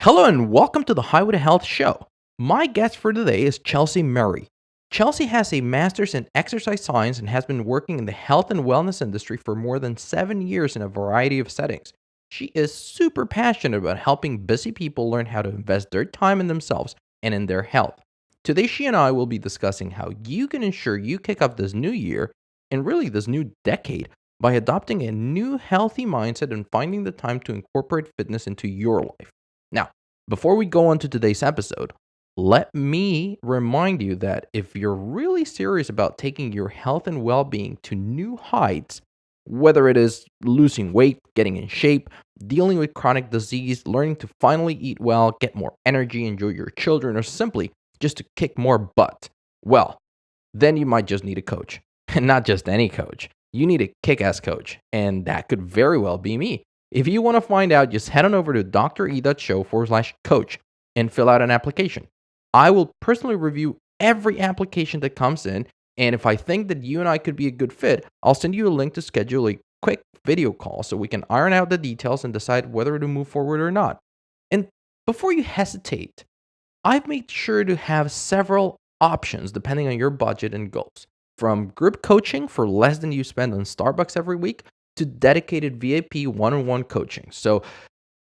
Hello and welcome to the Highway to Health show. My guest for today is Chelsea Murray. Chelsea has a master's in exercise science and has been working in the health and wellness industry for more than 7 years in a variety of settings. She is super passionate about helping busy people learn how to invest their time in themselves and in their health. Today, she and I will be discussing how you can ensure you kick off this new year and really this new decade by adopting a new healthy mindset and finding the time to incorporate fitness into your life. Now, before we go on to today's episode, let me remind you that if you're really serious about taking your health and well being to new heights, whether it is losing weight, getting in shape, dealing with chronic disease, learning to finally eat well, get more energy, enjoy your children, or simply just to kick more butt, well, then you might just need a coach. And not just any coach. You need a kick ass coach. And that could very well be me. If you want to find out, just head on over to dre.show/coach and fill out an application. I will personally review every application that comes in. And if I think that you and I could be a good fit, I'll send you a link to schedule a quick video call so we can iron out the details and decide whether to move forward or not. And before you hesitate, I've made sure to have several options depending on your budget and goals. From group coaching for less than you spend on Starbucks every week to dedicated VIP one-on-one coaching. So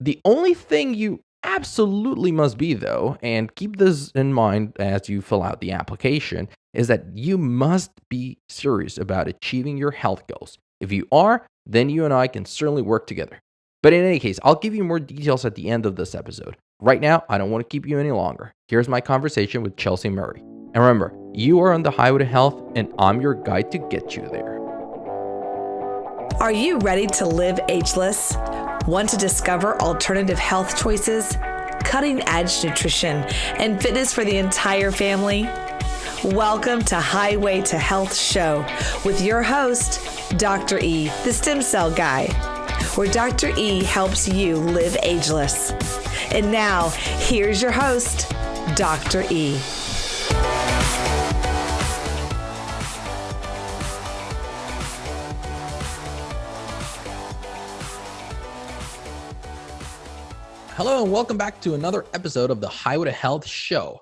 the only thing you absolutely must be, though, and keep this in mind as you fill out the application, is that you must be serious about achieving your health goals. If you are, then you and I can certainly work together. But in any case, I'll give you more details at the end of this episode. Right now, I don't want to keep you any longer. Here's my conversation with Chelsea Murray. And remember, you are on the highway to health, and I'm your guide to get you there. Are you ready to live ageless? Want to discover alternative health choices, cutting-edge nutrition, and fitness for the entire family? Welcome to Highway to Health Show with your host, Dr. E, the Stem Cell Guy, where Dr. E helps you live ageless. And now, here's your host, Dr. E. Hello and welcome back to another episode of the Highway to Health show.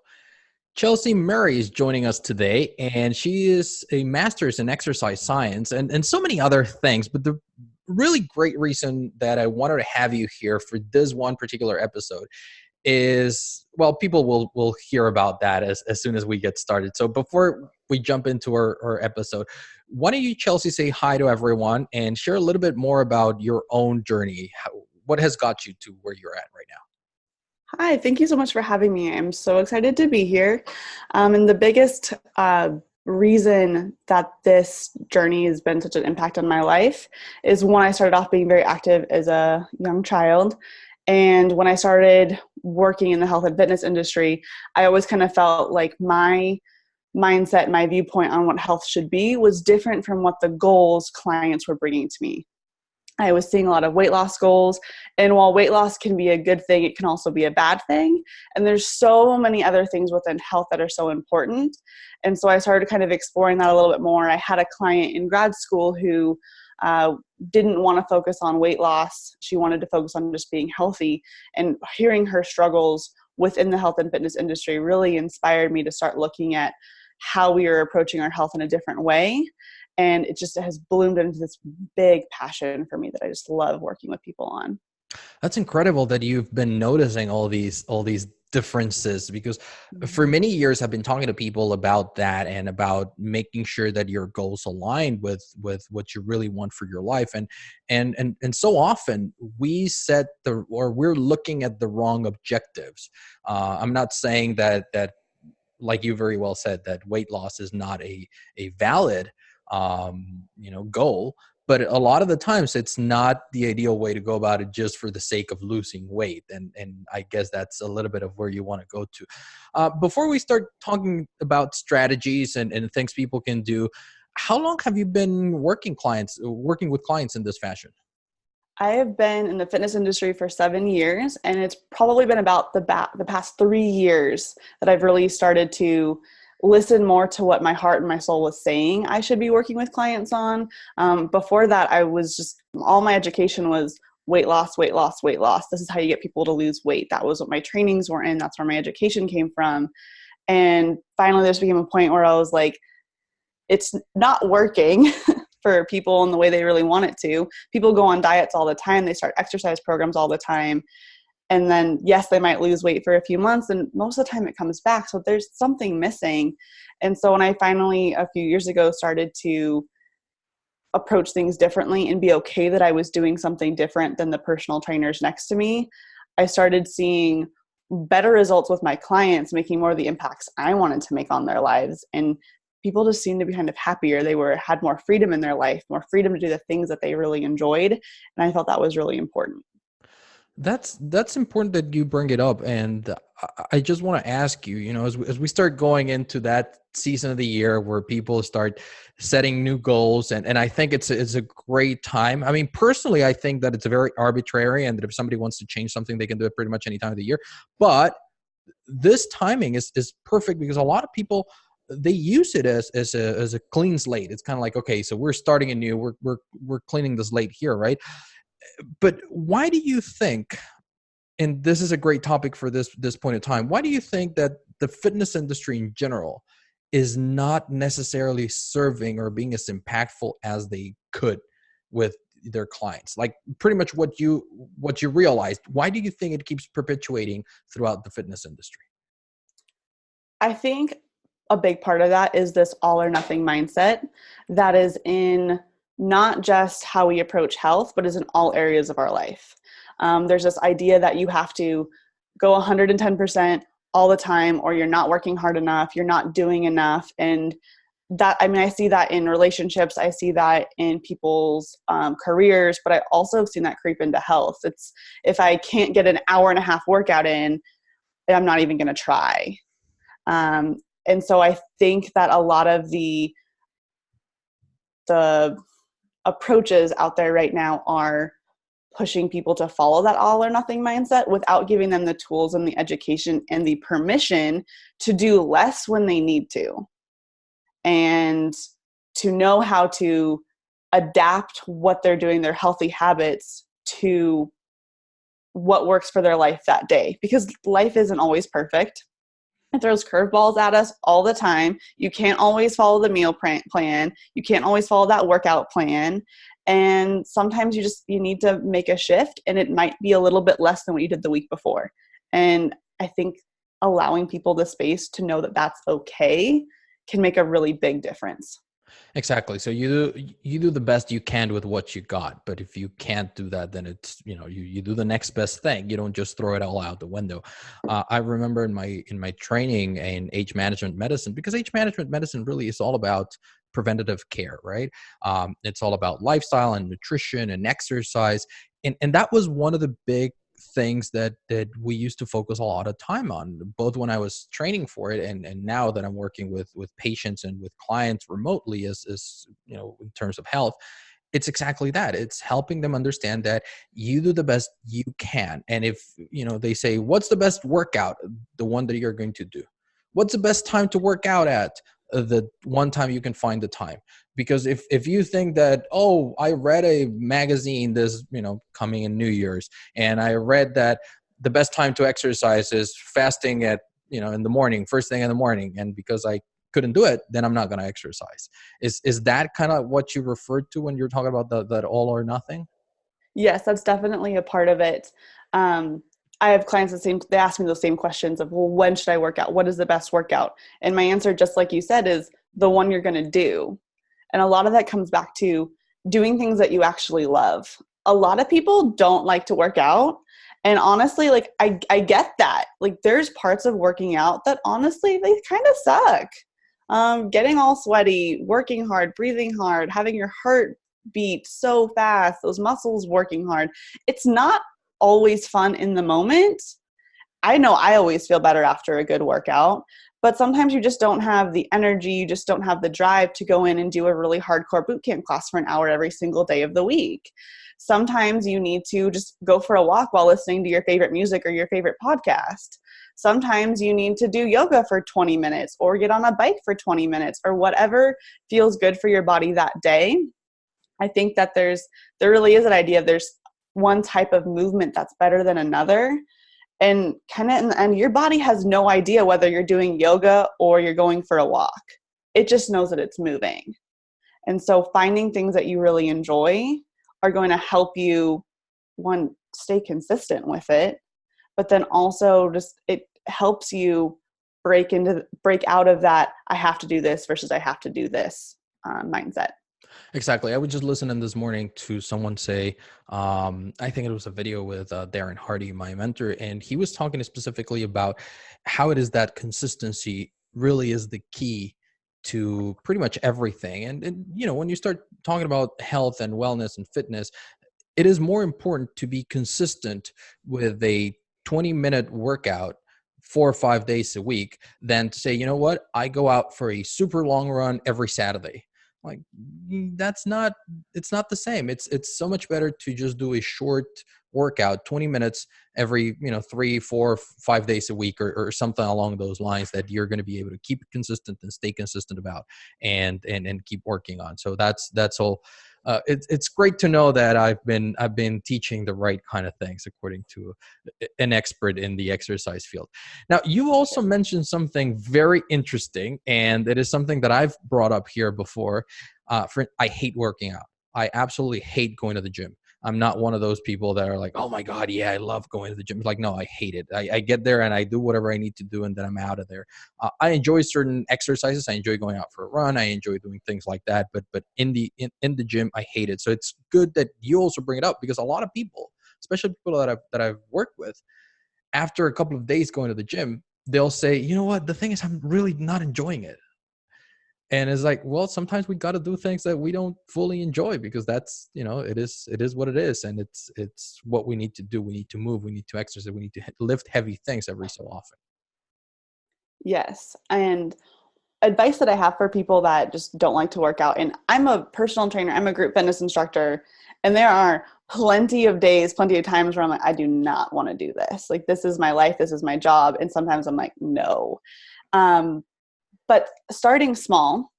Chelsea Murray is joining us today, and she is a master's in exercise science and so many other things. But the really great reason that I wanted to have you here for this one particular episode is, well, people will hear about that as soon as we get started. So before we jump into our episode, why don't you, Chelsea, say hi to everyone and share a little bit more about your own journey? What has got you to where you're at right now? Hi, thank you so much for having me. I'm so excited to be here. And the biggest reason that this journey has been such an impact on my life is when I started off being very active as a young child. And when I started working in the health and fitness industry, I always kind of felt like my mindset, my viewpoint on what health should be was different from what the goals clients were bringing to me. I was seeing a lot of weight loss goals, and while weight loss can be a good thing, it can also be a bad thing. And there's so many other things within health that are so important. And so I started kind of exploring that a little bit more. I had a client in grad school who didn't want to focus on weight loss. She wanted to focus on just being healthy, and hearing her struggles within the health and fitness industry really inspired me to start looking at how we are approaching our health in a different way. And it just has bloomed into this big passion for me that I just love working with people on. That's incredible that you've been noticing all these differences, because for many years I've been talking to people about that and about making sure that your goals align with what you really want for your life. And so often we're looking at the wrong objectives. I'm not saying that like you very well said, that weight loss is not a valid goal, but a lot of the times it's not the ideal way to go about it just for the sake of losing weight. And I guess that's a little bit of where you want to go to. Before we start talking about strategies and things people can do, how long have you been working with clients in this fashion? I have been in the fitness industry for 7 years, and it's probably been about the past 3 years that I've really started to listen more to what my heart and my soul was saying I should be working with clients on. Before that, I was just, all my education was weight loss, weight loss, weight loss. This is how you get people to lose weight. That was what my trainings were in. That's where my education came from. And finally, there became a point where I was like, it's not working for people in the way they really want it to. People go on diets all the time. They start exercise programs all the time. And then, yes, they might lose weight for a few months, and most of the time it comes back. So there's something missing. And so when I finally, a few years ago, started to approach things differently and be okay that I was doing something different than the personal trainers next to me, I started seeing better results with my clients, making more of the impacts I wanted to make on their lives. And people just seemed to be kind of happier. They had more freedom in their life, more freedom to do the things that they really enjoyed. And I felt that was really important. That's important that you bring it up. And I just want to ask you, as we start going into that season of the year where people start setting new goals, and I think it's a great time. I mean, personally, I think that it's very arbitrary, and that if somebody wants to change something, they can do it pretty much any time of the year. But this timing is perfect because a lot of people, they use it as a clean slate. It's kind of like, okay, so we're starting anew. We're cleaning the slate here, right? But why do you think, and this is a great topic for this point in time, why do you think that the fitness industry in general is not necessarily serving or being as impactful as they could with their clients? Like pretty much what you realized, why do you think it keeps perpetuating throughout the fitness industry? I think a big part of that is this all or nothing mindset that is in not just how we approach health, but is in all areas of our life. There's this idea that you have to go 110% all the time, or you're not working hard enough, you're not doing enough. And that, I mean, I see that in relationships, I see that in people's careers, but I also have seen that creep into health. It's, if I can't get an hour and a half workout in, I'm not even going to try. And so I think that a lot of the approaches out there right now are pushing people to follow that all or nothing mindset without giving them the tools and the education and the permission to do less when they need to, and to know how to adapt what they're doing, their healthy habits, to what works for their life that day, because life isn't always perfect. It throws curveballs at us all the time. You can't always follow the meal plan. You can't always follow that workout plan. And sometimes you need to make a shift, and it might be a little bit less than what you did the week before. And I think allowing people the space to know that that's okay can make a really big difference. Exactly. So you do the best you can with what you got. But if you can't do that, then it's, you do the next best thing. You don't just throw it all out the window. I remember in my training in age management medicine, because age management medicine really is all about preventative care, right? It's all about lifestyle and nutrition and exercise. And that was one of the big things that we used to focus a lot of time on, both when I was training for it and now that I'm working with patients and with clients remotely as in terms of health. It's exactly that. It's helping them understand that you do the best you can. And if, they say, what's the best workout? The one that you're going to do. What's the best time to work out at? The one time you can find the time. Because if you think that, oh, I read a magazine this, coming in New Year's, and I read that the best time to exercise is fasting at, in the morning, first thing in the morning. And because I couldn't do it, then I'm not going to exercise. Is that kind of what you referred to when you're talking about that all or nothing? Yes, that's definitely a part of it. I have clients they ask me those same questions of, well, when should I work out? What is the best workout? And my answer, just like you said, is the one you're going to do. And a lot of that comes back to doing things that you actually love. A lot of people don't like to work out. And honestly, I get that. There's parts of working out that honestly, they kind of suck. Getting all sweaty, working hard, breathing hard, having your heart beat so fast, those muscles working hard. It's not always fun in the moment. I know I always feel better after a good workout, but sometimes you just don't have the energy, you just don't have the drive to go in and do a really hardcore boot camp class for an hour every single day of the week. Sometimes you need to just go for a walk while listening to your favorite music or your favorite podcast. Sometimes you need to do yoga for 20 minutes or get on a bike for 20 minutes or whatever feels good for your body that day. I think that there really is an idea of there's one type of movement that's better than another. And kind of in the end, your body has no idea whether you're doing yoga or you're going for a walk. It just knows that it's moving. And so finding things that you really enjoy are going to help you, one, stay consistent with it, but then also just it helps you break out of that I have to do this versus I have to do this mindset. Exactly. I was just listening this morning to someone say, I think it was a video with Darren Hardy, my mentor, and he was talking specifically about how it is that consistency really is the key to pretty much everything. And you know, when you start talking about health and wellness and fitness, it is more important to be consistent with a 20-minute workout 4 or 5 days a week than to say, you know what, I go out for a super long run every Saturday. Like that's not, it's not the same. It's so much better to just do a short workout, 20 minutes every, 3, 4, 5 days a week or something along those lines that you're going to be able to keep it consistent and stay consistent about and keep working on. So that's all. It's great to know that I've been teaching the right kind of things according to an expert in the exercise field. Now, you also mentioned something very interesting, and it is something that I've brought up here before. I hate working out. I absolutely hate going to the gym. I'm not one of those people that are like, oh my God, yeah, I love going to the gym. It's like, no, I hate it. I get there and I do whatever I need to do and then I'm out of there. I enjoy certain exercises. I enjoy going out for a run. I enjoy doing things like that. But in the gym, I hate it. So it's good that you also bring it up because a lot of people, especially people that I've worked with, after a couple of days going to the gym, they'll say, you know what, the thing is, I'm really not enjoying it. And it's like, well, sometimes we got to do things that we don't fully enjoy because that's, it is what it is. And it's what we need to do. We need to move, we need to exercise, we need to lift heavy things every so often. Yes. And advice that I have for people that just don't like to work out, and I'm a personal trainer, I'm a group fitness instructor, and there are plenty of days, plenty of times where I'm like, I do not want to do this. Like, this is my life, this is my job. And sometimes I'm like, no. But starting small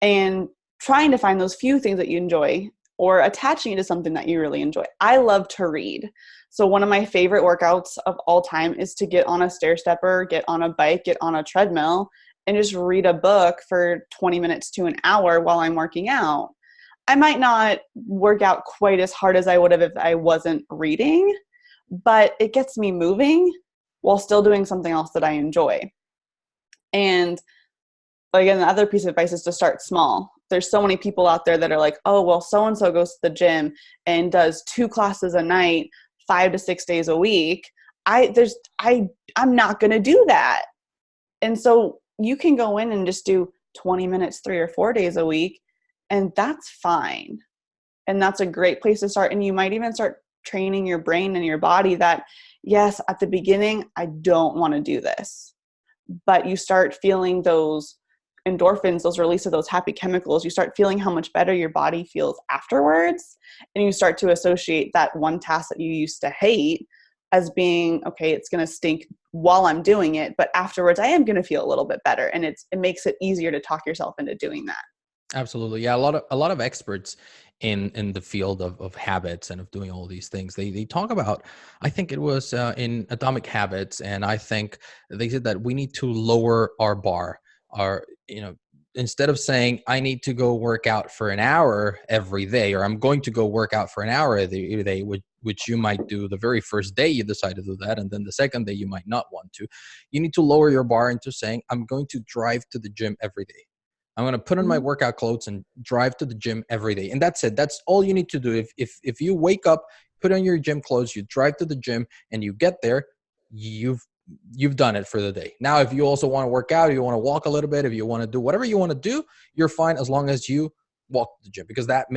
and trying to find those few things that you enjoy or attaching it to something that you really enjoy. I love to read. So one of my favorite workouts of all time is to get on a stair stepper, get on a bike, get on a treadmill, and just read a book for 20 minutes to an hour while I'm working out. I might not work out quite as hard as I would have if I wasn't reading, but it gets me moving while still doing something else that I enjoy. And again, the other piece of advice is to start small. There's so many people out there that are like, oh, well, so-and-so goes to the gym and does 2 classes a night, 5 to 6 days a week. I'm not going to do that. And so you can go in and just do 20 minutes, 3 or 4 days a week, and that's fine. And that's a great place to start. And you might even start training your brain and your body that, yes, at the beginning, I don't want to do this. But you start feeling those endorphins, those release of those happy chemicals. You start feeling how much better your body feels afterwards. And you start to associate that one task that you used to hate as being, okay, it's going to stink while I'm doing it, but afterwards I am going to feel a little bit better. And it makes it easier to talk yourself into doing that. Absolutely. Yeah. A lot of experts in the field of habits and of doing all these things, they talk about, I think it was in Atomic Habits. And I think they said that we need to lower our bar, instead of saying I need to go work out for an hour every day, or I'm going to go work out for an hour every day, which you might do the very first day you decide to do that. And then the second day you might not want to. You need to lower your bar into saying, I'm going to drive to the gym every day. I'm going to put on my workout clothes and drive to the gym every day. And that's it. That's all you need to do. If you wake up, put on your gym clothes, you drive to the gym and you get there, you've done it for the day. Now, if you also want to work out, you want to walk a little bit, if you want to do whatever you want to do, you're fine as long as you walk to the gym, because that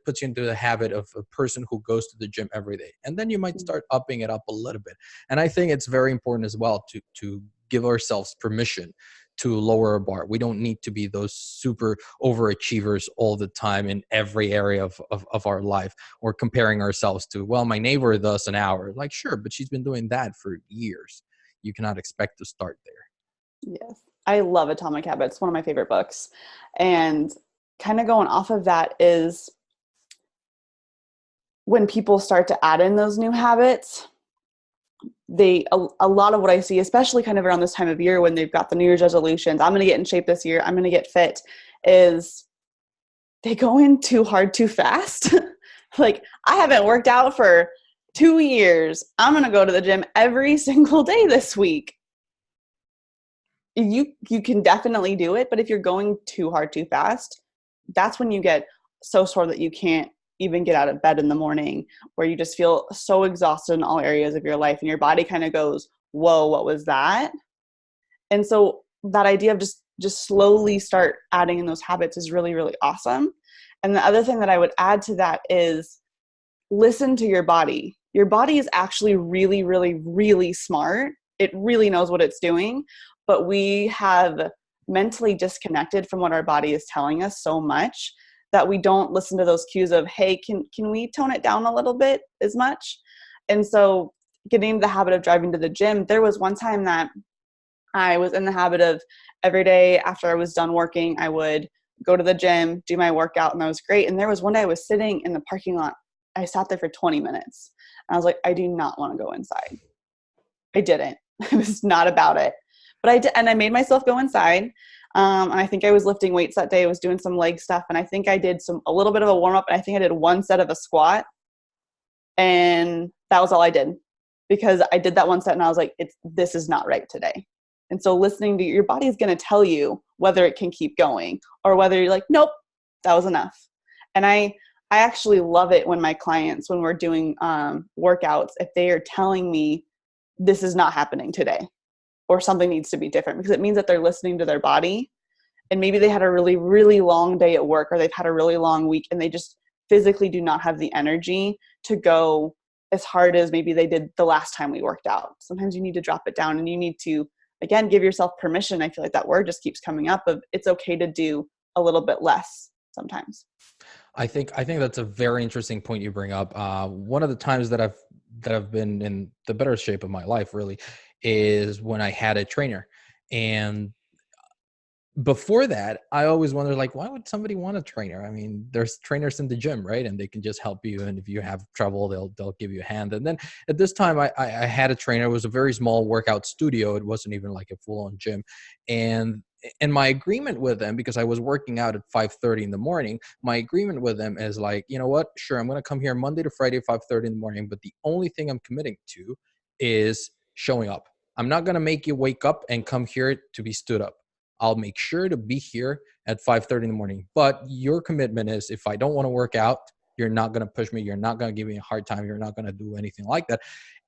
puts you into the habit of a person who goes to the gym every day. And then you might start upping it up a little bit. And I think it's very important as well to give ourselves permission to lower our bar. We don't need to be those super overachievers all the time in every area of our life, or comparing ourselves to, well, my neighbor does an hour. Like, sure, but she's been doing that for years. You cannot expect to start there. Yes. I love Atomic Habits, one of my favorite books. And kind of going off of that is when people start to add in those new habits, a lot of what I see, especially kind of around this time of year when they've got the New Year's resolutions, I'm going to get in shape this year, I'm going to get fit, is they go in too hard too fast. Like, I haven't worked out for 2 years. I'm going to go to the gym every single day this week. You can definitely do it, but if you're going too hard too fast, that's when you get so sore that you can't even get out of bed in the morning, where you just feel so exhausted in all areas of your life and your body kind of goes, whoa, what was that? And so that idea of just slowly start adding in those habits is really, really awesome. And the other thing that I would add to that is listen to your body. Your body is actually really, really, really smart. It really knows what it's doing, but we have mentally disconnected from what our body is telling us so much that we don't listen to those cues of, hey, can we tone it down a little bit as much? And so getting into the habit of driving to the gym, there was one time that I was in the habit of every day after I was done working, I would go to the gym, do my workout, and that was great. And there was one day I was sitting in the parking lot. I sat there for 20 minutes. And I was like, I do not want to go inside. I didn't. It was not about it. But I did, and I made myself go inside. And I think I was lifting weights that day. I was doing some leg stuff. And I think I did a little bit of a warm up. And I think I did one set of a squat. And that was all I did, because I did that one set and I was like, this is not right today. And so listening to your body is going to tell you whether it can keep going or whether you're like, nope, that was enough. And I actually love it when my clients, when we're doing workouts, if they are telling me this is not happening today or something needs to be different, because it means that they're listening to their body. And maybe they had a really, really long day at work, or they've had a really long week, and they just physically do not have the energy to go as hard as maybe they did the last time we worked out. Sometimes you need to drop it down, and you need to, again, give yourself permission. I feel like that word just keeps coming up of it's okay to do a little bit less sometimes. I think that's a very interesting point you bring up. One of the times that I've been in the better shape of my life really is when I had a trainer. And before that, I always wondered, like, why would somebody want a trainer? I mean, there's trainers in the gym, right? And they can just help you. And if you have trouble, they'll give you a hand. And then at this time, I had a trainer. It was a very small workout studio. It wasn't even like a full-on gym. And my agreement with them, because I was working out at 5:30 in the morning, my agreement with them is like, you know what? Sure, I'm going to come here Monday to Friday, 5:30 in the morning. But the only thing I'm committing to is showing up. I'm not going to make you wake up and come here to be stood up. I'll make sure to be here at 5:30 in the morning. But your commitment is, if I don't want to work out, you're not going to push me. You're not going to give me a hard time. You're not going to do anything like that.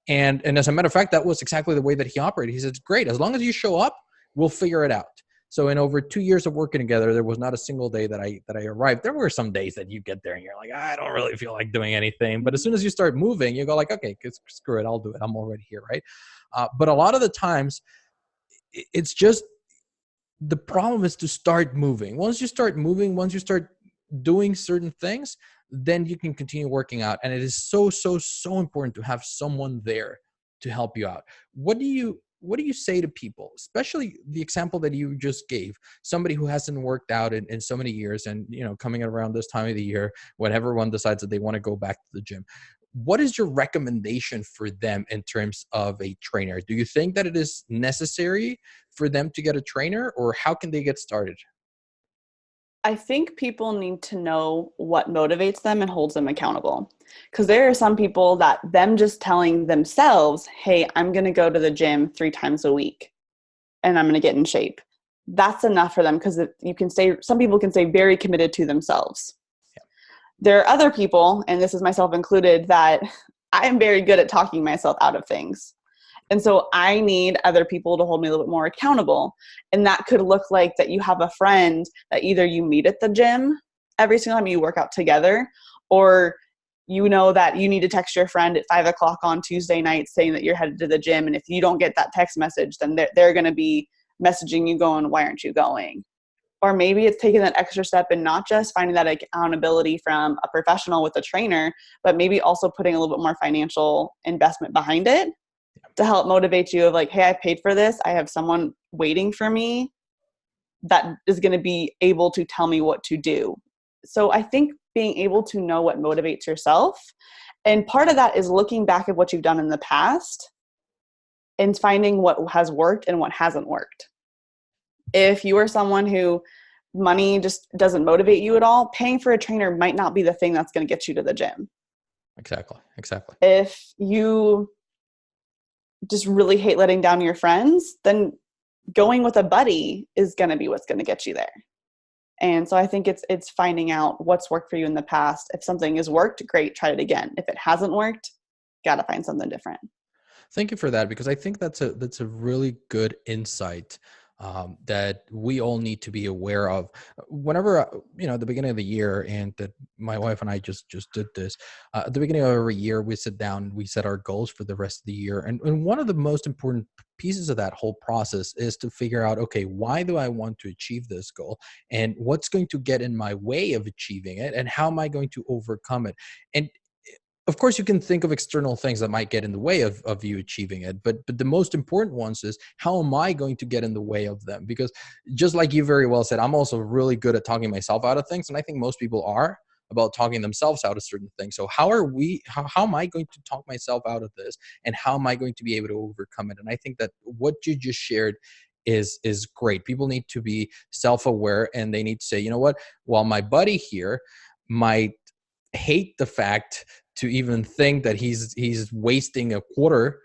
And as a matter of fact, that was exactly the way that he operated. He said, great. As long as you show up, we'll figure it out. So in over 2 years of working together, there was not a single day that I arrived. There were some days that you get there and you're like, I don't really feel like doing anything. But as soon as you start moving, you go like, okay, screw it. I'll do it. I'm already here, right? But a lot of the times, it's just, the problem is to start moving. Once you start moving, once you start doing certain things, then you can continue working out. And it is so, so, so important to have someone there to help you out. What do you say to people, especially the example that you just gave, somebody who hasn't worked out in so many years, and, you know, coming around this time of the year when everyone decides that they want to go back to the gym? What is your recommendation for them in terms of a trainer? Do you think that it is necessary for them to get a trainer, or how can they get started? I think people need to know what motivates them and holds them accountable. Because there are some people that them just telling themselves, hey, I'm going to go to the gym 3 times a week and I'm going to get in shape. That's enough for them, because some people can stay very committed to themselves. Yeah. There are other people, and this is myself included, that I am very good at talking myself out of things. And so I need other people to hold me a little bit more accountable. And that could look like that you have a friend that either you meet at the gym every single time you work out together, or you know that you need to text your friend at 5:00 on Tuesday night saying that you're headed to the gym. And if you don't get that text message, then they're going to be messaging you going, why aren't you going? Or maybe it's taking that extra step and not just finding that accountability from a professional with a trainer, but maybe also putting a little bit more financial investment behind it to help motivate you of like, hey, I paid for this. I have someone waiting for me that is going to be able to tell me what to do. So I think being able to know what motivates yourself And part of that is looking back at what you've done in the past and finding what has worked and what hasn't worked. If you are someone who money just doesn't motivate you at all, paying for a trainer might not be the thing that's going to get you to the gym. Exactly. If you just really hate letting down your friends, then going with a buddy is going to be what's going to get you there. And so I think it's finding out what's worked for you in the past. If something has worked, great, try it again. If it hasn't worked, got to find something different. Thank you for that, because I think that's a really good insight that we all need to be aware of. Whenever at the beginning of the year, and that my wife and I just did this at the beginning of every year, we sit down, we set our goals for the rest of the year, and one of the most important pieces of that whole process is to figure out, okay, why do I want to achieve this goal, and what's going to get in my way of achieving it, and how am I going to overcome it? And of course, you can think of external things that might get in the way of you achieving it, but the most important ones is, how am I going to get in the way of them? Because just like you very well said, I'm also really good at talking myself out of things, and I think most people are about talking themselves out of certain things. So how am I going to talk myself out of this, and how am I going to be able to overcome it? And I think that what you just shared is great. People need to be self-aware, and they need to say, you know what, while my buddy here might hate the fact to even think that he's wasting a quarter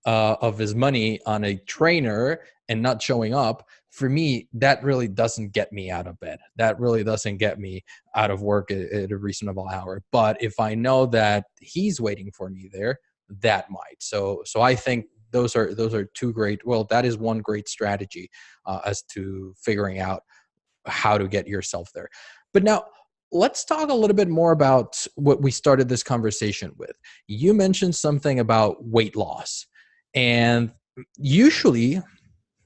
of his money on a trainer and not showing up, for me, that really doesn't get me out of bed. That really doesn't get me out of work at a reasonable hour. But if I know that he's waiting for me there, that might. So I think those are two great. Well, that is one great strategy as to figuring out how to get yourself there. But now, let's talk a little bit more about what we started this conversation with. You mentioned something about weight loss, and usually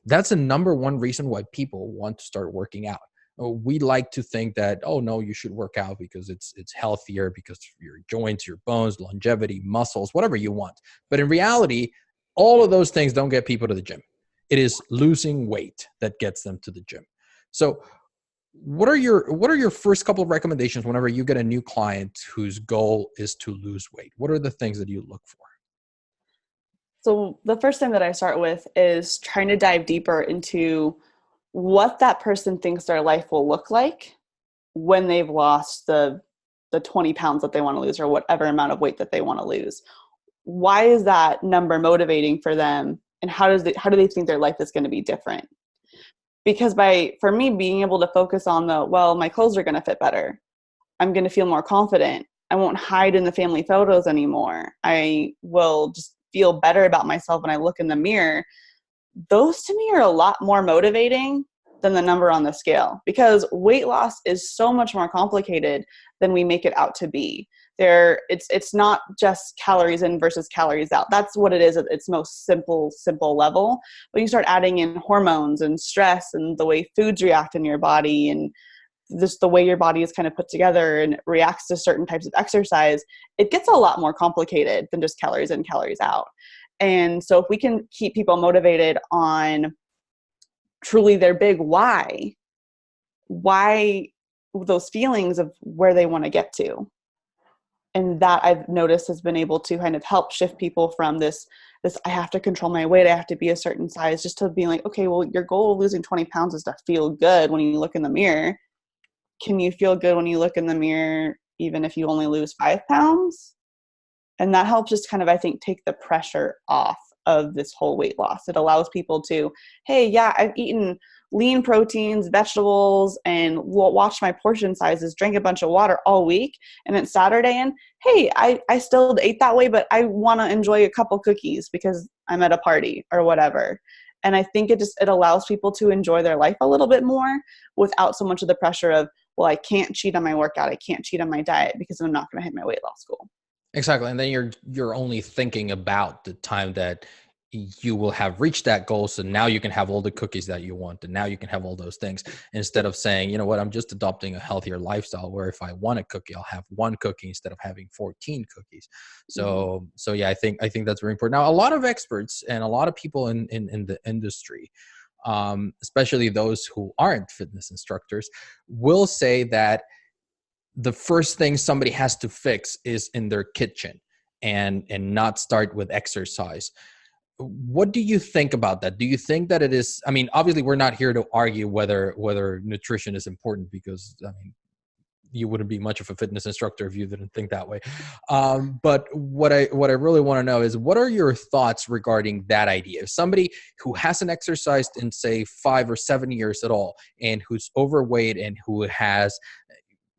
that's the number one reason why people want to start working out. We like to think that, oh no, you should work out because it's healthier, because your joints, your bones, longevity, muscles, whatever you want. But in reality, all of those things don't get people to the gym. It is losing weight that gets them to the gym. So what are your first couple of recommendations whenever you get a new client whose goal is to lose weight? What are the things that you look for? So the first thing that I start with is trying to dive deeper into what that person thinks their life will look like when they've lost the 20 pounds that they want to lose, or whatever amount of weight that they want to lose. Why is that number motivating for them? And how do they think their life is going to be different? Because for me, being able to focus on my clothes are going to fit better. I'm going to feel more confident. I won't hide in the family photos anymore. I will just feel better about myself when I look in the mirror. Those to me are a lot more motivating than the number on the scale, because weight loss is so much more complicated than we make it out to be. It's not just calories in versus calories out. That's what it is at its most simple level. But you start adding in hormones and stress and the way foods react in your body, and just the way your body is kind of put together and reacts to certain types of exercise, it gets a lot more complicated than just calories in, calories out. And so if we can keep people motivated on truly their big why those feelings of where they want to get to. And that I've noticed has been able to kind of help shift people from this I have to control my weight, I have to be a certain size, just to being like, okay, well, your goal of losing 20 pounds is to feel good when you look in the mirror. Can you feel good when you look in the mirror, even if you only lose 5 pounds? And that helps just kind of, I think, take the pressure off of this whole weight loss. It allows people to, hey, yeah, I've eaten lean proteins, vegetables, and watched my portion sizes, drank a bunch of water all week, and it's Saturday, and hey, I still ate that way, but I want to enjoy a couple cookies because I'm at a party or whatever. And I think it allows people to enjoy their life a little bit more without so much of the pressure of, well, I can't cheat on my workout, I can't cheat on my diet because I'm not going to hit my weight loss goal. Exactly. And then you're only thinking about the time that you will have reached that goal. So now you can have all the cookies that you want, and now you can have all those things, instead of saying, you know what, I'm just adopting a healthier lifestyle where if I want a cookie, I'll have one cookie instead of having 14 cookies. So yeah, I think that's very important. Now, a lot of experts and a lot of people in the industry, especially those who aren't fitness instructors, will say that the first thing somebody has to fix is in their kitchen. and not start with exercise. What do you think about that? Do you think that it is, I mean, obviously we're not here to argue whether nutrition is important, because I mean, you wouldn't be much of a fitness instructor if you didn't think that way. But what I really want to know is, what are your thoughts regarding that idea? If somebody who hasn't exercised in, say, 5 or 7 years at all, and who's overweight and who has,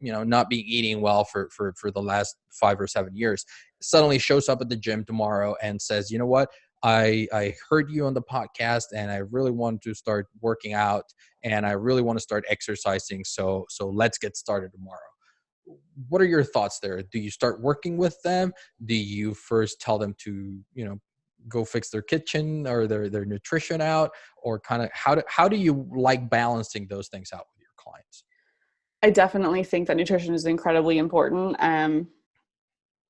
not been eating well for the last 5 or 7 years, suddenly shows up at the gym tomorrow and says, you know what, I heard you on the podcast and I really want to start working out and I really want to start exercising. So let's get started tomorrow. What are your thoughts there? Do you start working with them? Do you first tell them to, go fix their kitchen or their nutrition out, or kind of how do you like balancing those things out with your clients? I definitely think that nutrition is incredibly important.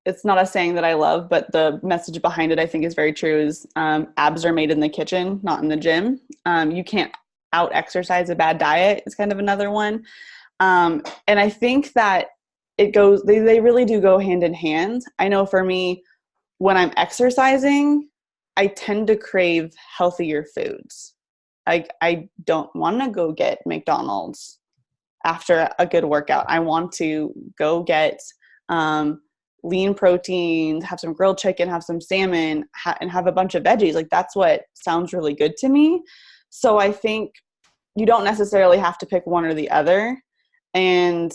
It's not a saying that I love, but the message behind it, I think, is very true, is abs are made in the kitchen, not in the gym. You can't out-exercise a bad diet is kind of another one. And I think that they really do go hand in hand. I know for me, when I'm exercising, I tend to crave healthier foods. I don't want to go get McDonald's after a good workout. I want to go get lean proteins, have some grilled chicken, have some salmon, and have a bunch of veggies. Like, that's what sounds really good to me. So I think you don't necessarily have to pick one or the other. And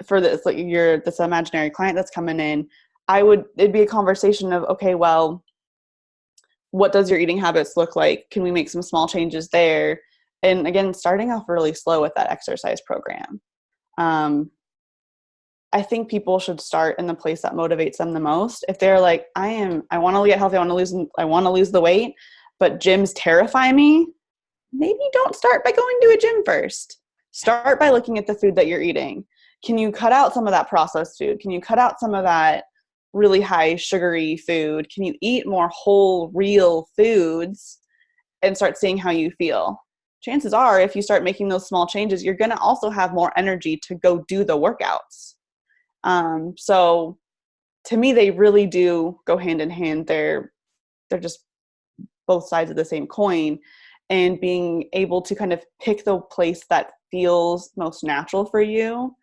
for this, like, this imaginary client that's coming in, it'd be a conversation of, okay, well, what does your eating habits look like? Can we make some small changes there? And again, starting off really slow with that exercise program. I think people should start in the place that motivates them the most. If they're like, I want to get healthy, I want to lose the weight, but gyms terrify me, maybe don't start by going to a gym first. Start by looking at the food that you're eating. Can you cut out some of that processed food? Can you cut out some of that really high sugary food? Can you eat more whole, real foods and start seeing how you feel? Chances are, if you start making those small changes, you're going to also have more energy to go do the workouts. So to me, they really do go hand in hand. They're just both sides of the same coin, and being able to kind of pick the place that feels most natural for you,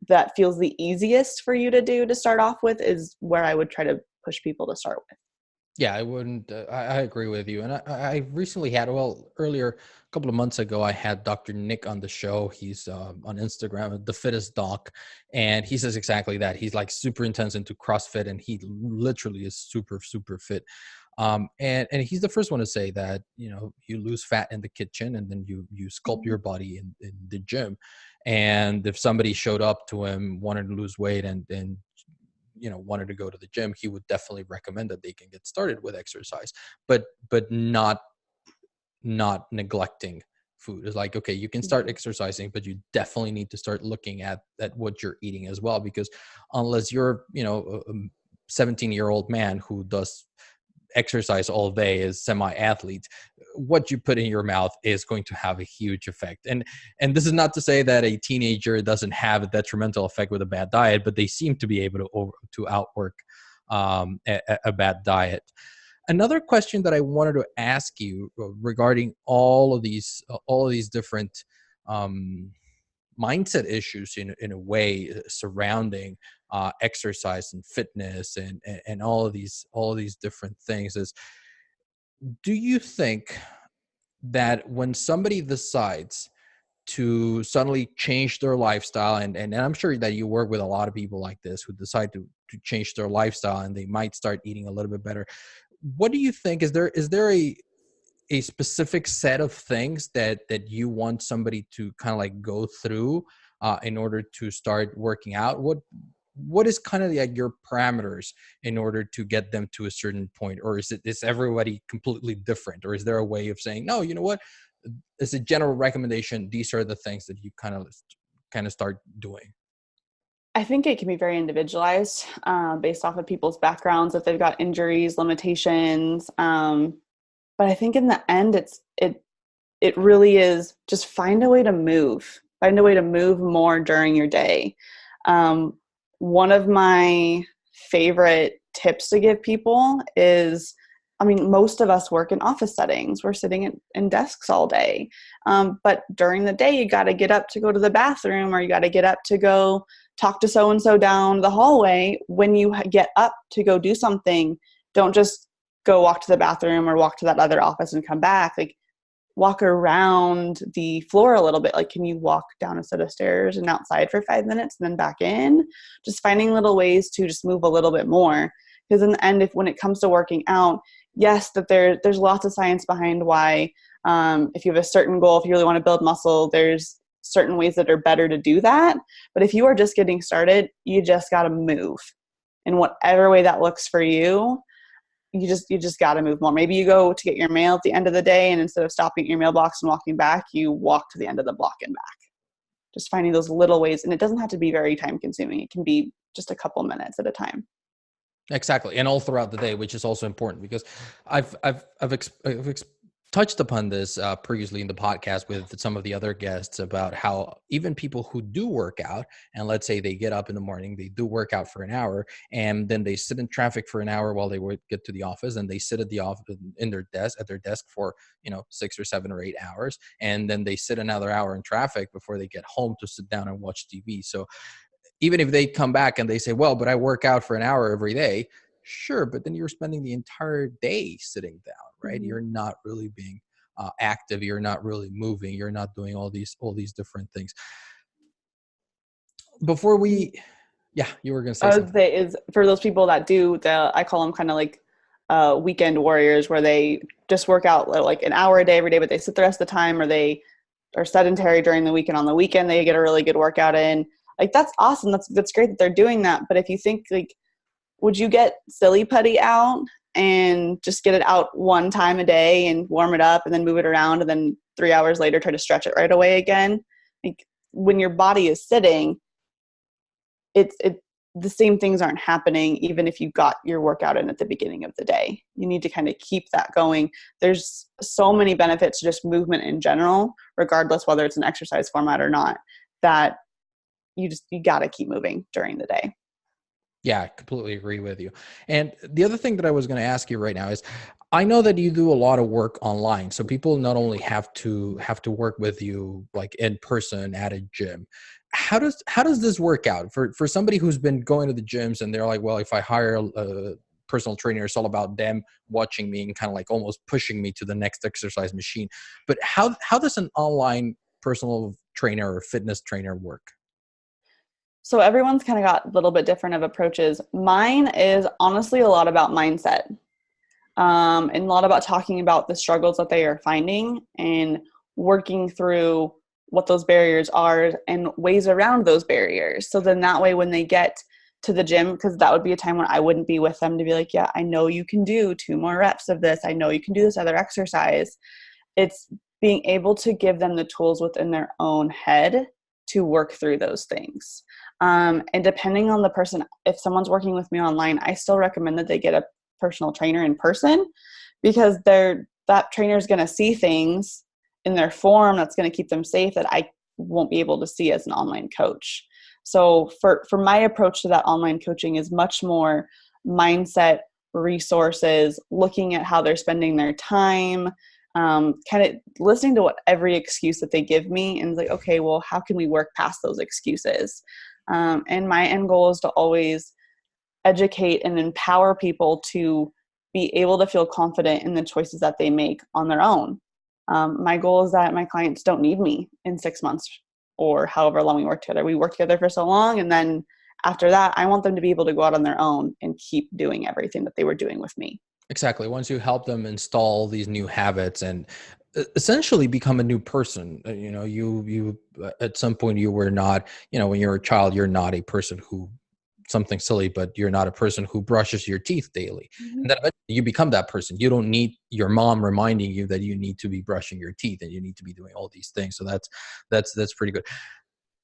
that feels the easiest for you to do to start off with, is where I would try to push people to start with. Yeah, I wouldn't. I agree with you. And I recently had, earlier, a couple of months ago, I had Dr. Nick on the show. He's on Instagram, the fittest doc. And he says exactly that. He's like super intense into CrossFit, and he literally is super, super fit. And he's the first one to say that, you lose fat in the kitchen and then you sculpt your body in the gym. And if somebody showed up to him, wanted to lose weight and wanted to go to the gym, he would definitely recommend that they can get started with exercise, but not neglecting food. It's like, okay, you can start exercising, but you definitely need to start looking at what you're eating as well, because unless you're, a 17-year-old man who does exercise all day, as semi-athlete, what you put in your mouth is going to have a huge effect. And this is not to say that a teenager doesn't have a detrimental effect with a bad diet, but they seem to be able to outwork a bad diet. Another question that I wanted to ask you regarding all of these different mindset issues in a way surrounding exercise and fitness and all of these different things is, do you think that when somebody decides to suddenly change their lifestyle, and I'm sure that you work with a lot of people like this who decide to change their lifestyle and they might start eating a little bit better, what do you think? Is there a specific set of things that you want somebody to kind of like go through in order to start working out? What is kind of like your parameters in order to get them to a certain point? Or is everybody completely different? Or is there a way of saying, no, you know what, as a general recommendation, these are the things that you kind of start doing? I think it can be very individualized based off of people's backgrounds, if they've got injuries, limitations. But I think in the end, it really is just find a way to move more during your day. One of my favorite tips to give people is, I mean, most of us work in office settings. We're sitting in desks all day. But during the day, you got to get up to go to the bathroom, or you got to get up to go talk to so-and-so down the hallway. When you get up to go do something, don't just go walk to the bathroom or walk to that other office and come back. Like, walk around the floor a little bit. Like, can you walk down a set of stairs and outside for 5 minutes and then back in? Just finding little ways to just move a little bit more. Because in the end, when it comes to working out, yes, that there's lots of science behind why, if you have a certain goal, if you really want to build muscle, there's certain ways that are better to do that. But if you are just getting started, you just got to move in whatever way that looks for you. You just got to move more. Maybe you go to get your mail at the end of the day, and instead of stopping at your mailbox and walking back, you walk to the end of the block and back. Just finding those little ways. And it doesn't have to be very time consuming. It can be just a couple minutes at a time. Exactly. And all throughout the day, which is also important, because I've touched upon this previously in the podcast with some of the other guests about how even people who do work out, and let's say they get up in the morning, they do work out for an hour, and then they sit in traffic for an hour while they get to the office, and they sit at the office at their desk for 6 or 7 or 8 hours, and then they sit another hour in traffic before they get home to sit down and watch TV. So even if they come back and they say, well, but I work out for an hour every day, sure, but then you're spending the entire day sitting down, right? Mm-hmm. You're not really being active. You're not really moving. You're not doing all these different things. Before we, yeah, you were going to say I would something. say is for those people that do I call them kind of like weekend warriors, where they just work out like an hour a day every day, but they sit the rest of the time, or they are sedentary during the week, and on the weekend they get a really good workout in. Like, that's awesome. That's great that they're doing that. But if you think, like, would you get silly putty out and just get it out one time a day and warm it up and then move it around, and then 3 hours later try to stretch it right away again? Like, when your body is sitting, the same things aren't happening, even if you got your workout in at the beginning of the day. You need to kind of keep that going. There's so many benefits to just movement in general, regardless whether it's an exercise format or not, that you got to keep moving during the day. Yeah, I completely agree with you. And the other thing that I was going to ask you right now is, I know that you do a lot of work online. So people not only have to work with you like in person at a gym. How does this work out for somebody who's been going to the gyms and they're like, well, if I hire a personal trainer, it's all about them watching me and kind of like almost pushing me to the next exercise machine. But how does an online personal trainer or fitness trainer work? So everyone's kind of got a little bit different of approaches. Mine is honestly a lot about mindset, and a lot about talking about the struggles that they are finding and working through what those barriers are and ways around those barriers. So then that way when they get to the gym, because that would be a time when I wouldn't be with them to be like, yeah, I know you can do 2 more reps of this. I know you can do this other exercise. It's being able to give them the tools within their own head to work through those things. And depending on the person, if someone's working with me online, I still recommend that they get a personal trainer in person, because that trainer is going to see things in their form that's going to keep them safe that I won't be able to see as an online coach. So for my approach to that online coaching is much more mindset, resources, looking at how they're spending their time, kind of listening to what every excuse that they give me, and like, okay, well, how can we work past those excuses? And my end goal is to always educate and empower people to be able to feel confident in the choices that they make on their own. My goal is that my clients don't need me in 6 months or however long we work together. We work together for so long, and then after that, I want them to be able to go out on their own and keep doing everything that they were doing with me. Exactly. Once you help them install these new habits and essentially become a new person, you at some point you were not, when you're a child, you're not a person who, something silly, but you're not a person who brushes your teeth daily. Mm-hmm. And then eventually you become that person. You don't need your mom reminding you that you need to be brushing your teeth and you need to be doing all these things. So that's pretty good.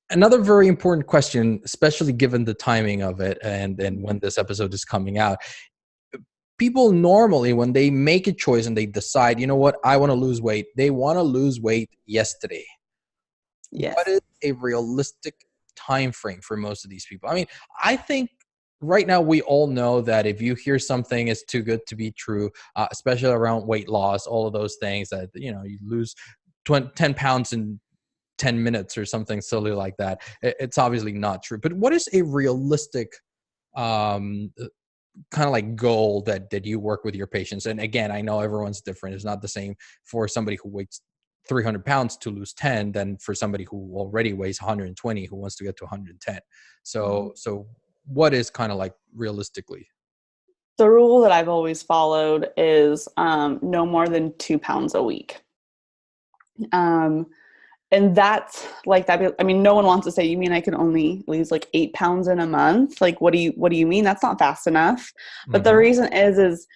Another very important question, especially given the timing of it and when this episode is coming out. People normally, when they make a choice and they decide, you know what, I want to lose weight, they want to lose weight yesterday. Yes. What is a realistic time frame for most of these people? I mean, I think right now we all know that if you hear something is too good to be true, especially around weight loss, all of those things that, you know, you lose 10 pounds in 10 minutes or something silly like that. It's obviously not true. But what is a realistic um, kind of like goal that you work with your patients? And again, I know everyone's different. It's not the same for somebody who weighs 300 pounds to lose 10 than for somebody who already weighs 120 who wants to get to 110. So what is kind of like realistically? The rule that I've always followed is no more than 2 pounds a week. And that's like that. I mean, no one wants to say, you mean I can only lose like 8 pounds in a month? Like, what do you mean? That's not fast enough. But the Mm-hmm. reason is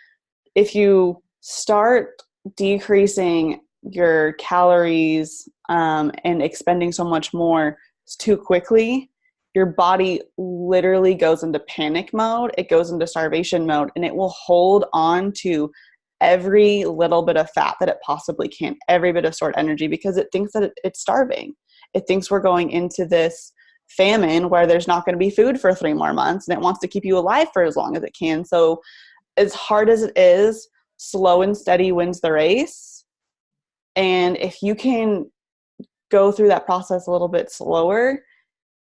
if you start decreasing your calories and expending so much more too quickly, your body literally goes into panic mode. It goes into starvation mode, and it will hold on to every little bit of fat that it possibly can, every bit of stored energy, because it thinks that it's starving. It thinks we're going into this famine where there's not going to be food for 3 more months, and it wants to keep you alive for as long as it can. So as hard as it is, slow and steady wins the race. And if you can go through that process a little bit slower,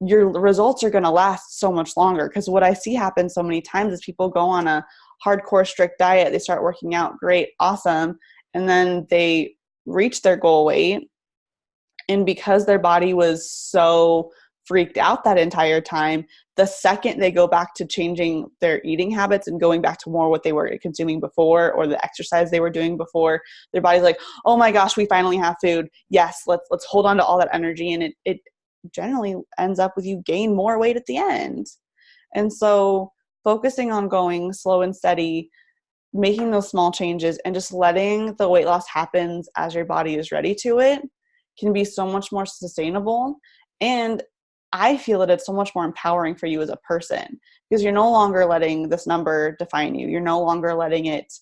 your results are going to last so much longer. Because what I see happen so many times is people go on a hardcore strict diet, they start working out, great, awesome, and then they reach their goal weight, and because their body was so freaked out that entire time, the second they go back to changing their eating habits and going back to more what they were consuming before, or the exercise they were doing before, their body's like, oh my gosh, we finally have food, yes, let's hold on to all that energy. And it generally ends up with you gain more weight at the end. And so focusing on going slow and steady, making those small changes, and just letting the weight loss happen as your body is ready to it can be so much more sustainable. And I feel that it's so much more empowering for you as a person, because you're no longer letting this number define you. You're no longer letting it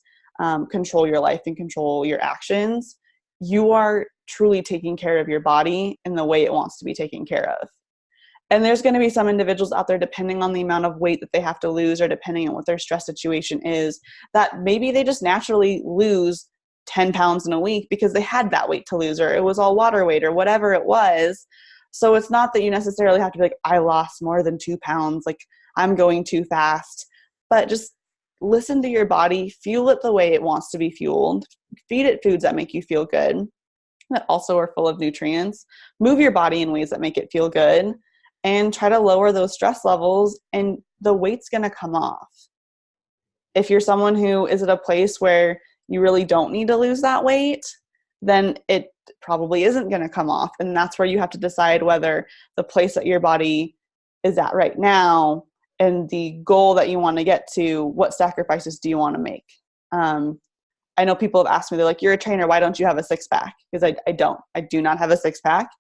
control your life and control your actions. You are truly taking care of your body in the way it wants to be taken care of. And there's going to be some individuals out there, depending on the amount of weight that they have to lose, or depending on what their stress situation is, that maybe they just naturally lose 10 pounds in a week because they had that weight to lose, or it was all water weight, or whatever it was. So it's not that you necessarily have to be like, I lost more than 2 pounds, like I'm going too fast. But just listen to your body, fuel it the way it wants to be fueled, feed it foods that make you feel good, that also are full of nutrients, move your body in ways that make it feel good, and try to lower those stress levels, and the weight's going to come off. If you're someone who is at a place where you really don't need to lose that weight, then it probably isn't going to come off. And that's where you have to decide whether the place that your body is at right now and the goal that you want to get to, what sacrifices do you want to make? I know people have asked me, they're like, you're a trainer, why don't you have a six-pack? Because I don't. I do not have a six-pack.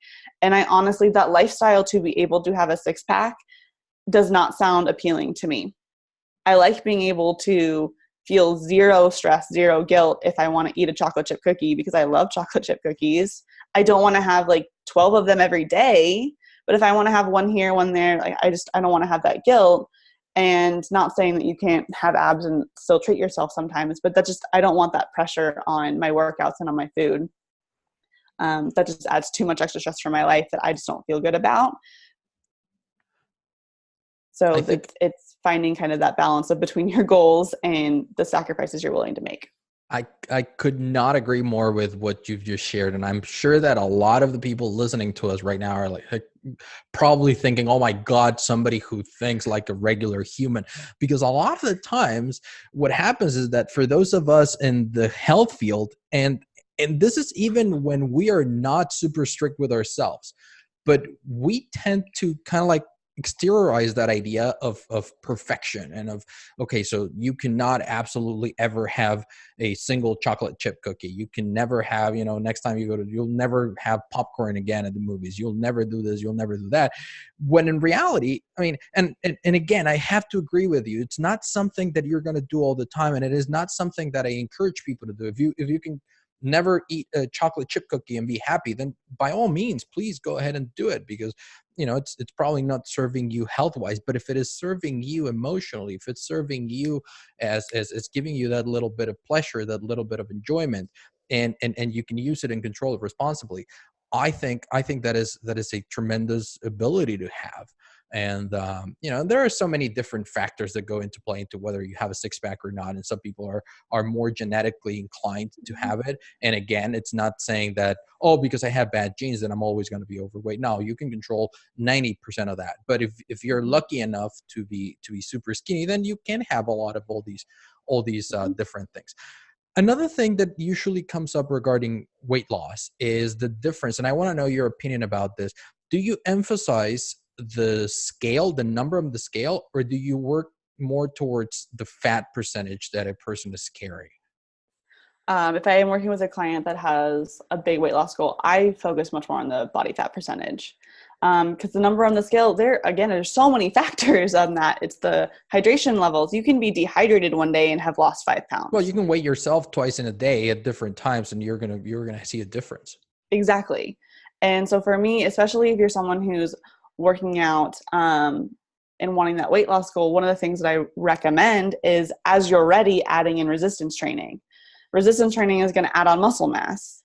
And I honestly, that lifestyle to be able to have a six-pack does not sound appealing to me. I like being able to feel zero stress, zero guilt if I want to eat a chocolate chip cookie, because I love chocolate chip cookies. I don't want to have like 12 of them every day, but if I want to have one here, one there, like I don't want to have that guilt. And not saying that you can't have abs and still treat yourself sometimes, but I don't want that pressure on my workouts and on my food. That just adds too much extra stress for my life that I just don't feel good about. So I think it's finding kind of that balance of between your goals and the sacrifices you're willing to make. I could not agree more with what you've just shared. And I'm sure that a lot of the people listening to us right now are like probably thinking, oh my God, somebody who thinks like a regular human. Because a lot of the times what happens is that for those of us in the health field, and this is even when we are not super strict with ourselves, but we tend to kind of like exteriorize that idea of perfection and of, okay, so you cannot absolutely ever have a single chocolate chip cookie. You can never have, next time you go to, you'll never have popcorn again at the movies. You'll never do this. You'll never do that. When in reality, I mean, and again, I have to agree with you. It's not something that you're going to do all the time. And it is not something that I encourage people to do. If you can never eat a chocolate chip cookie and be happy, then by all means, please go ahead and do it, because it's probably not serving you health wise, but if it is serving you emotionally, if it's serving you as it's giving you that little bit of pleasure, that little bit of enjoyment, and you can use it and control it responsibly, I think that is a tremendous ability to have. And there are so many different factors that go into play into whether you have a six pack or not. And some people are more genetically inclined to have it. And again, it's not saying that, oh, because I have bad genes, then I'm always going to be overweight. No, you can control 90% of that. But if you're lucky enough to be super skinny, then you can have a lot of all these different things. Another thing that usually comes up regarding weight loss is the difference, and I want to know your opinion about this. Do you emphasize the scale, the number of the scale, or do you work more towards the fat percentage that a person is carrying? If I am working with a client that has a big weight loss goal, I focus much more on the body fat percentage. Because the number on the scale, there's so many factors on that. It's the hydration levels. You can be dehydrated one day and have lost 5 pounds. Well, you can weigh yourself twice in a day at different times, and you're gonna see a difference. Exactly. And so for me, especially if you're someone who's working out and wanting that weight loss goal, one of the things that I recommend is, as you're ready, adding in resistance training. Resistance training is going to add on muscle mass.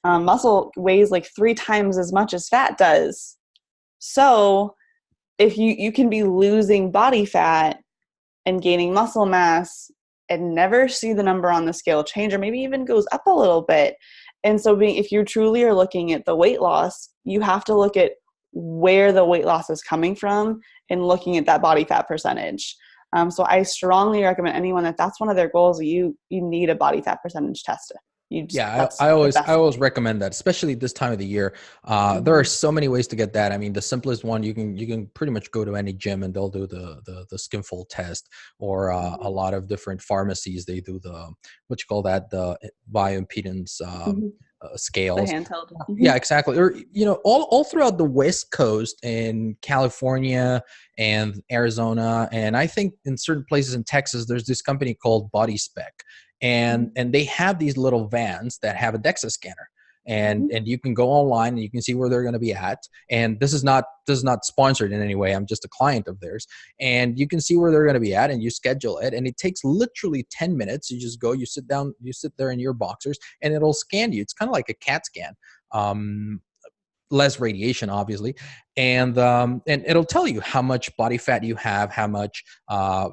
Muscle weighs like 3 times as much as fat does. So if you can be losing body fat and gaining muscle mass and never see the number on the scale change, or maybe even goes up a little bit. And so if you truly are looking at the weight loss, you have to look at where the weight loss is coming from and looking at that body fat percentage. So I strongly recommend anyone that's one of their goals. You need a body fat percentage test. I always recommend that, especially this time of the year. There are so many ways to get that. I mean, the simplest one, you can pretty much go to any gym and they'll do the skin fold test, or a lot of different pharmacies, they do the the bioimpedance scales. The handheld. Yeah, exactly. Or all throughout the West Coast in California and Arizona, and I think in certain places in Texas, there's this company called Body Spec, and they have these little vans that have a DEXA scanner, and you can go online and you can see where they're going to be at. And this is not sponsored in any way. I'm just a client of theirs, and you can see where they're going to be at, and you schedule it, and it takes literally 10 minutes. You just go, you sit down, you sit there in your boxers, and it'll scan you. It's kind of like a CAT scan. Less radiation, obviously, and it'll tell you how much body fat you have, how much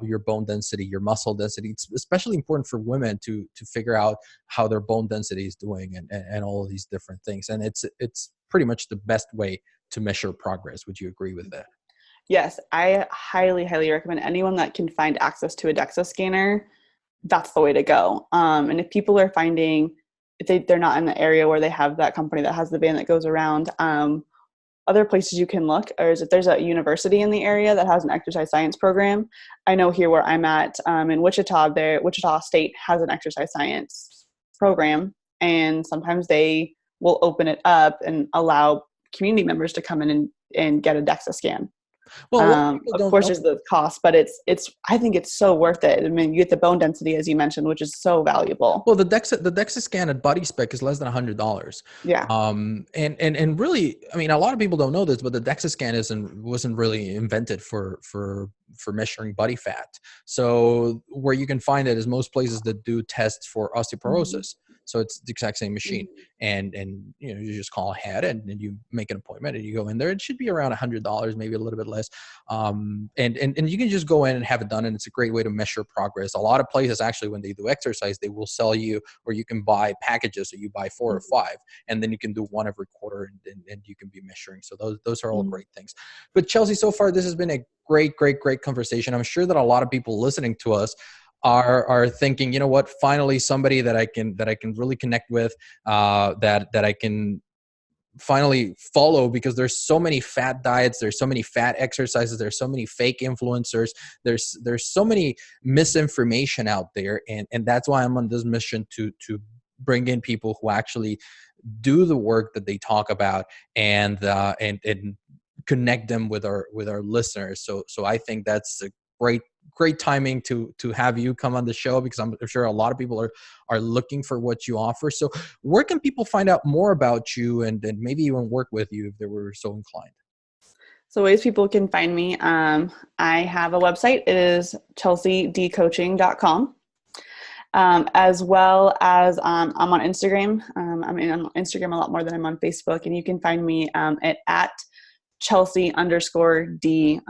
your bone density, your muscle density. It's especially important for women to figure out how their bone density is doing, and all of these different things. And it's pretty much the best way to measure progress. Would you agree with that? Yes, I highly, highly recommend anyone that can find access to a DEXA scanner. That's the way to go. And if people are finding, if they're not in the area where they have that company that has the van that goes around, other places you can look, or is if there's a university in the area that has an exercise science program. I know here where I'm at in Wichita, Wichita State has an exercise science program, and sometimes they will open it up and allow community members to come in and get a DEXA scan. Well, of course, there's the cost, but I think it's so worth it. I mean, you get the bone density, as you mentioned, which is so valuable. Well, the DEXA scan at Body Spec is less than $100. Yeah. And really, I mean, a lot of people don't know this, but the DEXA scan wasn't really invented for measuring body fat. So where you can find it is most places that do tests for osteoporosis. So it's the exact same machine, and you just call ahead and you make an appointment and you go in there. It should be around $100, maybe a little bit less, and you can just go in and have it done, and it's a great way to measure progress. A lot of places actually, when they do exercise, they will sell you, or you can buy packages, so you buy 4 or 5, and then you can do one every quarter, and you can be measuring. So those are all great things. But Chelsea, so far this has been a great conversation. I'm sure that a lot of people listening to us are thinking, you know what, finally somebody that I can really connect with, that I can finally follow, because there's so many fat diets, there's so many fat exercises, there's so many fake influencers, there's so many misinformation out there, and that's why I'm on this mission to bring in people who actually do the work that they talk about, and connect them with our listeners. So I think that's a great timing to have you come on the show, because I'm sure a lot of people are looking for what you offer. So where can people find out more about you and maybe even work with you if they were so inclined? So ways people can find me. I have a website. It is chelseadcoaching.com. As well as I'm on Instagram. I'm on Instagram a lot more than I'm on Facebook. And you can find me at Chelsea_D_coach.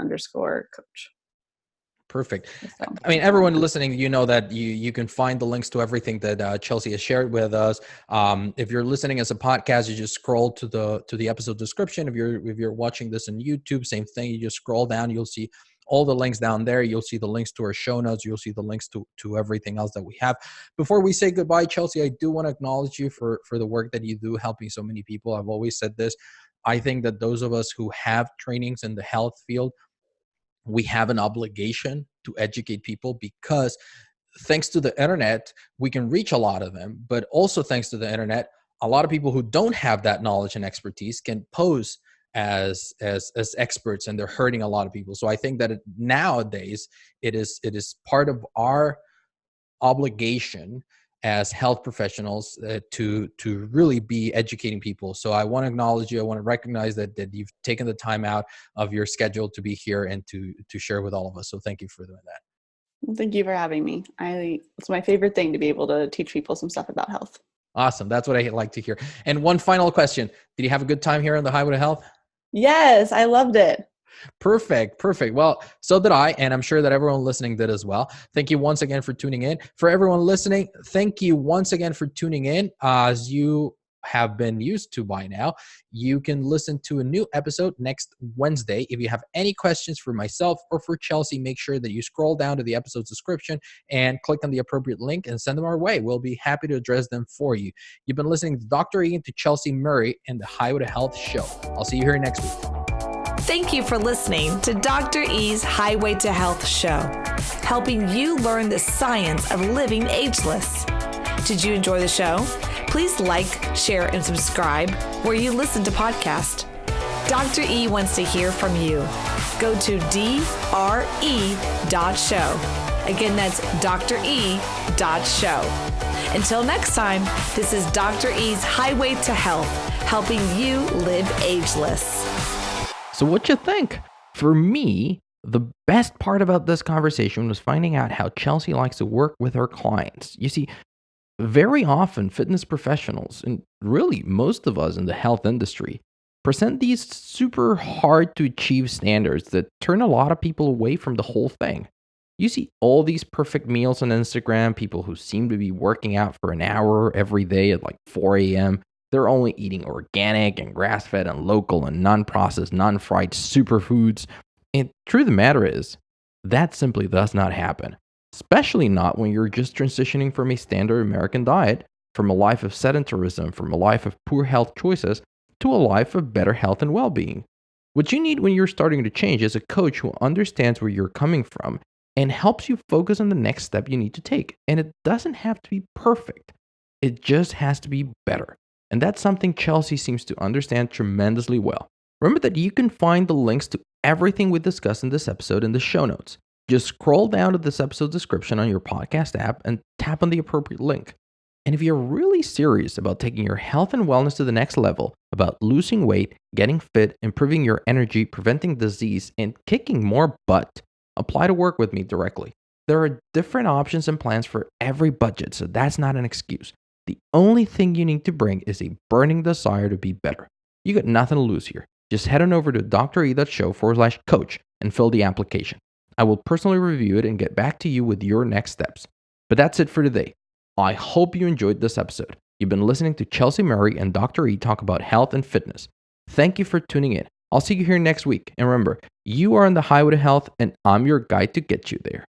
Perfect. So, I mean, everyone listening, you know that you can find the links to everything that Chelsea has shared with us. If you're listening as a podcast, you just scroll to the episode description. If you're watching this on YouTube, same thing. You just scroll down, you'll see all the links down there. You'll see the links to our show notes. You'll see the links to everything else that we have. Before we say goodbye, Chelsea, I do want to acknowledge you for the work that you do, helping so many people. I've always said this. I think that those of us who have trainings in the health field, we have an obligation to educate people, because thanks to the internet, we can reach a lot of them, but also thanks to the internet, a lot of people who don't have that knowledge and expertise can pose as experts, and they're hurting a lot of people. So I think that nowadays it is part of our obligation as health professionals to really be educating people. So I want to acknowledge you. I want to recognize that you've taken the time out of your schedule to be here and to share with all of us. So thank you for doing that. well, thank you for having me. It's my favorite thing to be able to teach people some stuff about health. Awesome. That's what I like to hear. And one final question. Did you have a good time here on the Highway to Health? Yes, I loved it. Perfect. Well, so did I, and I'm sure that everyone listening did as well. Thank you once again for tuning in. For everyone listening, thank you once again for tuning in. As you have been used to by now, you can listen to a new episode next Wednesday. If you have any questions for myself or for Chelsea, make sure that you scroll down to the episode's description and click on the appropriate link and send them our way. We'll be happy to address them for you. You've been listening to Dr. E and to Chelsea Murray and the Highway to Health show. I'll see you here next week. Thank you for listening to Dr. E's Highway to Health show, helping you learn the science of living ageless. Did you enjoy the show? Please like, share, and subscribe where you listen to podcasts. Dr. E wants to hear from you. Go to dre.show. Again, that's dre.show. Until next time, this is Dr. E's Highway to Health, helping you live ageless. So what you think? For me, the best part about this conversation was finding out how Chelsea likes to work with her clients. You see, very often fitness professionals, and really most of us in the health industry, present these super hard to achieve standards that turn a lot of people away from the whole thing. You see all these perfect meals on Instagram, people who seem to be working out for an hour every day at like 4 a.m., they're only eating organic and grass-fed and local and non-processed, non-fried superfoods. And truth of the matter is, that simply does not happen. Especially not when you're just transitioning from a standard American diet, from a life of sedentarism, from a life of poor health choices, to a life of better health and well-being. What you need when you're starting to change is a coach who understands where you're coming from and helps you focus on the next step you need to take. And it doesn't have to be perfect. It just has to be better. And that's something Chelsea seems to understand tremendously well. Remember that you can find the links to everything we discussed in this episode in the show notes. Just scroll down to this episode description on your podcast app and tap on the appropriate link. And if you're really serious about taking your health and wellness to the next level, about losing weight, getting fit, improving your energy, preventing disease, and kicking more butt, apply to work with me directly. There are different options and plans for every budget, so that's not an excuse. The only thing you need to bring is a burning desire to be better. You got nothing to lose here. Just head on over to dre.show/coach and fill the application. I will personally review it and get back to you with your next steps. But that's it for today. I hope you enjoyed this episode. You've been listening to Chelsea Murray and Dr. E talk about health and fitness. Thank you for tuning in. I'll see you here next week. And remember, you are on the highway to health, and I'm your guide to get you there.